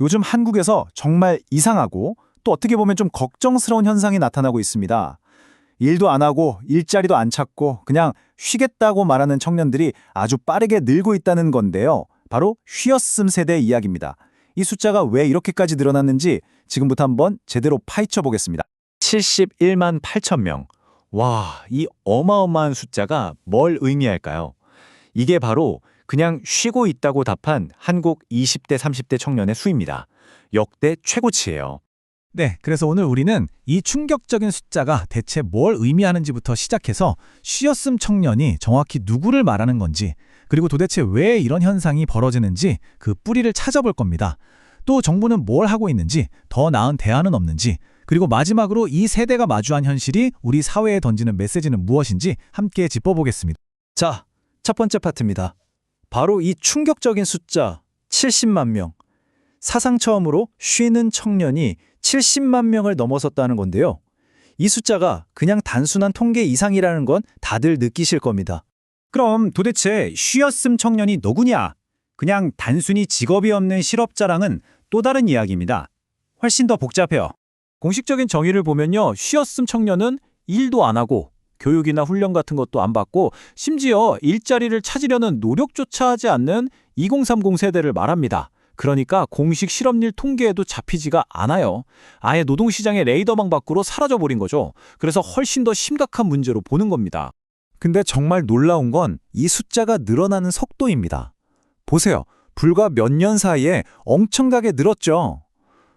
요즘 한국에서 정말 이상하고 또 어떻게 보면 좀 걱정스러운 현상이 나타나고 있습니다. 일도 안 하고 일자리도 안 찾고 그냥 쉬겠다고 말하는 청년들이 아주 빠르게 늘고 있다는 건데요. 바로 쉬었음 세대 이야기입니다. 이 숫자가 왜 이렇게까지 늘어났는지 지금부터 한번 제대로 파헤쳐 보겠습니다. 71만 8천 명. 와, 이 어마어마한 숫자가 뭘 의미할까요? 이게 바로 그냥 쉬고 있다고 답한 한국 20대, 30대 청년의 수입니다. 역대 최고치예요. 네, 그래서 오늘 우리는 이 충격적인 숫자가 대체 뭘 의미하는지부터 시작해서 쉬었음 청년이 정확히 누구를 말하는 건지, 그리고 도대체 왜 이런 현상이 벌어지는지 그 뿌리를 찾아볼 겁니다. 또 정부는 뭘 하고 있는지, 더 나은 대안은 없는지, 그리고 마지막으로 이 세대가 마주한 현실이 우리 사회에 던지는 메시지는 무엇인지 함께 짚어보겠습니다. 자, 첫 번째 파트입니다. 바로 이 충격적인 숫자 70만 명. 사상 처음으로 쉬는 청년이 70만 명을 넘어섰다는 건데요. 이 숫자가 그냥 단순한 통계 이상이라는 건 다들 느끼실 겁니다. 그럼 도대체 쉬었음 청년이 누구냐? 그냥 단순히 직업이 없는 실업자랑은 또 다른 이야기입니다. 훨씬 더 복잡해요. 공식적인 정의를 보면요. 쉬었음 청년은 일도 안 하고 교육이나 훈련 같은 것도 안 받고 심지어 일자리를 찾으려는 노력조차 하지 않는 2030 세대를 말합니다. 그러니까 공식 실업률 통계에도 잡히지가 않아요. 아예 노동시장의 레이더망 밖으로 사라져버린 거죠. 그래서 훨씬 더 심각한 문제로 보는 겁니다. 근데 정말 놀라운 건 이 숫자가 늘어나는 속도입니다. 보세요. 불과 몇 년 사이에 엄청나게 늘었죠.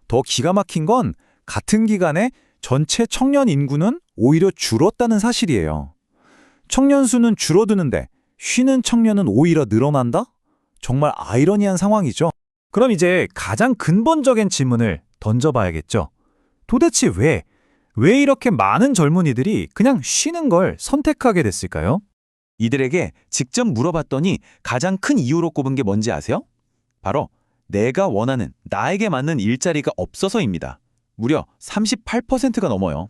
더 기가 막힌 건 같은 기간에 전체 청년 인구는 오히려 줄었다는 사실이에요. 청년 수는 줄어드는데 쉬는 청년은 오히려 늘어난다? 정말 아이러니한 상황이죠. 그럼 이제 가장 근본적인 질문을 던져봐야겠죠. 도대체 왜 이렇게 많은 젊은이들이 그냥 쉬는 걸 선택하게 됐을까요? 이들에게 직접 물어봤더니 가장 큰 이유로 꼽은 게 뭔지 아세요? 바로 내가 원하는 나에게 맞는 일자리가 없어서입니다. 무려 38%가 넘어요.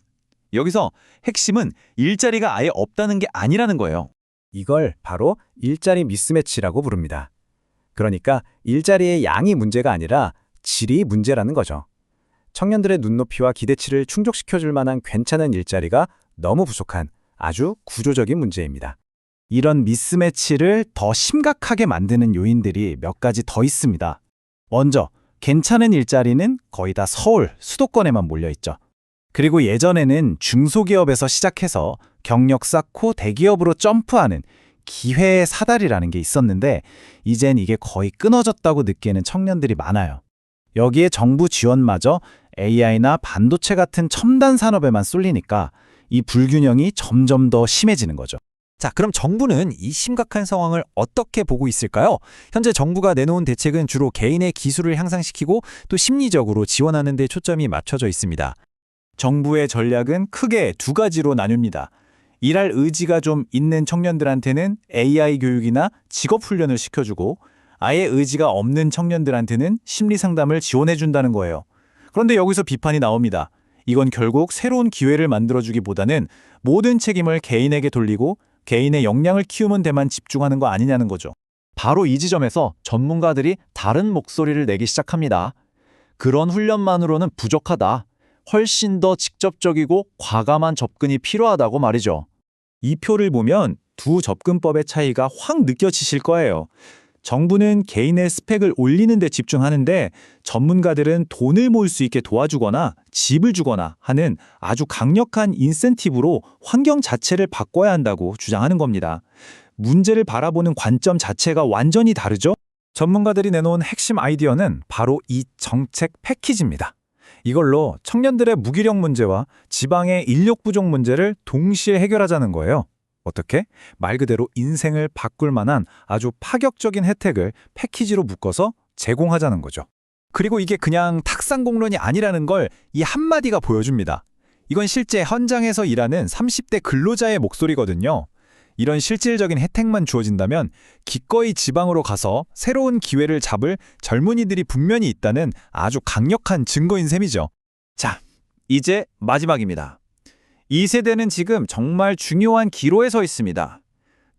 여기서 핵심은 일자리가 아예 없다는 게 아니라는 거예요. 이걸 바로 일자리 미스매치라고 부릅니다. 그러니까 일자리의 양이 문제가 아니라 질이 문제라는 거죠. 청년들의 눈높이와 기대치를 충족시켜줄 만한 괜찮은 일자리가 너무 부족한 아주 구조적인 문제입니다. 이런 미스매치를 더 심각하게 만드는 요인들이 몇 가지 더 있습니다. 먼저, 괜찮은 일자리는 거의 다 서울, 수도권에만 몰려있죠. 그리고 예전에는 중소기업에서 시작해서 경력 쌓고 대기업으로 점프하는 기회의 사다리라는 게 있었는데 이젠 이게 거의 끊어졌다고 느끼는 청년들이 많아요. 여기에 정부 지원마저 AI나 반도체 같은 첨단 산업에만 쏠리니까 이 불균형이 점점 더 심해지는 거죠. 자, 그럼 정부는 이 심각한 상황을 어떻게 보고 있을까요? 현재 정부가 내놓은 대책은 주로 개인의 기술을 향상시키고 또 심리적으로 지원하는 데 초점이 맞춰져 있습니다. 정부의 전략은 크게 두 가지로 나뉩니다. 일할 의지가 좀 있는 청년들한테는 AI 교육이나 직업 훈련을 시켜주고 아예 의지가 없는 청년들한테는 심리 상담을 지원해준다는 거예요. 그런데 여기서 비판이 나옵니다. 이건 결국 새로운 기회를 만들어주기보다는 모든 책임을 개인에게 돌리고 개인의 역량을 키우는 데만 집중하는 거 아니냐는 거죠. 바로 이 지점에서 전문가들이 다른 목소리를 내기 시작합니다. 그런 훈련만으로는 부족하다. 훨씬 더 직접적이고 과감한 접근이 필요하다고 말이죠. 이 표를 보면 두 접근법의 차이가 확 느껴지실 거예요. 정부는 개인의 스펙을 올리는 데 집중하는데 전문가들은 돈을 모을 수 있게 도와주거나 집을 주거나 하는 아주 강력한 인센티브로 환경 자체를 바꿔야 한다고 주장하는 겁니다. 문제를 바라보는 관점 자체가 완전히 다르죠? 전문가들이 내놓은 핵심 아이디어는 바로 이 정책 패키지입니다. 이걸로 청년들의 무기력 문제와 지방의 인력 부족 문제를 동시에 해결하자는 거예요. 어떻게? 말 그대로 인생을 바꿀 만한 아주 파격적인 혜택을 패키지로 묶어서 제공하자는 거죠. 그리고 이게 그냥 탁상공론이 아니라는 걸 이 한마디가 보여줍니다. 이건 실제 현장에서 일하는 30대 근로자의 목소리거든요. 이런 실질적인 혜택만 주어진다면 기꺼이 지방으로 가서 새로운 기회를 잡을 젊은이들이 분명히 있다는 아주 강력한 증거인 셈이죠. 자, 이제 마지막입니다. 이 세대는 지금 정말 중요한 기로에 서 있습니다.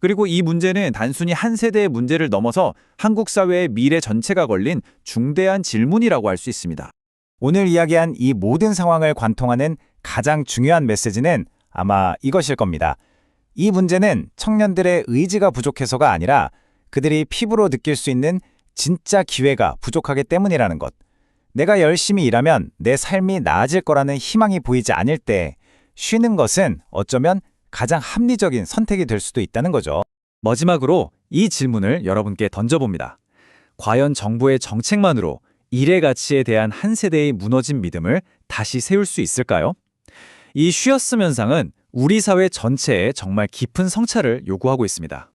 그리고 이 문제는 단순히 한 세대의 문제를 넘어서 한국 사회의 미래 전체가 걸린 중대한 질문이라고 할 수 있습니다. 오늘 이야기한 이 모든 상황을 관통하는 가장 중요한 메시지는 아마 이것일 겁니다. 이 문제는 청년들의 의지가 부족해서가 아니라 그들이 피부로 느낄 수 있는 진짜 기회가 부족하기 때문이라는 것. 내가 열심히 일하면 내 삶이 나아질 거라는 희망이 보이지 않을 때 쉬는 것은 어쩌면 가장 합리적인 선택이 될 수도 있다는 거죠. 마지막으로 이 질문을 여러분께 던져봅니다. 과연 정부의 정책만으로 일의 가치에 대한 한 세대의 무너진 믿음을 다시 세울 수 있을까요? 이 쉬었음 현상은 우리 사회 전체에 정말 깊은 성찰을 요구하고 있습니다.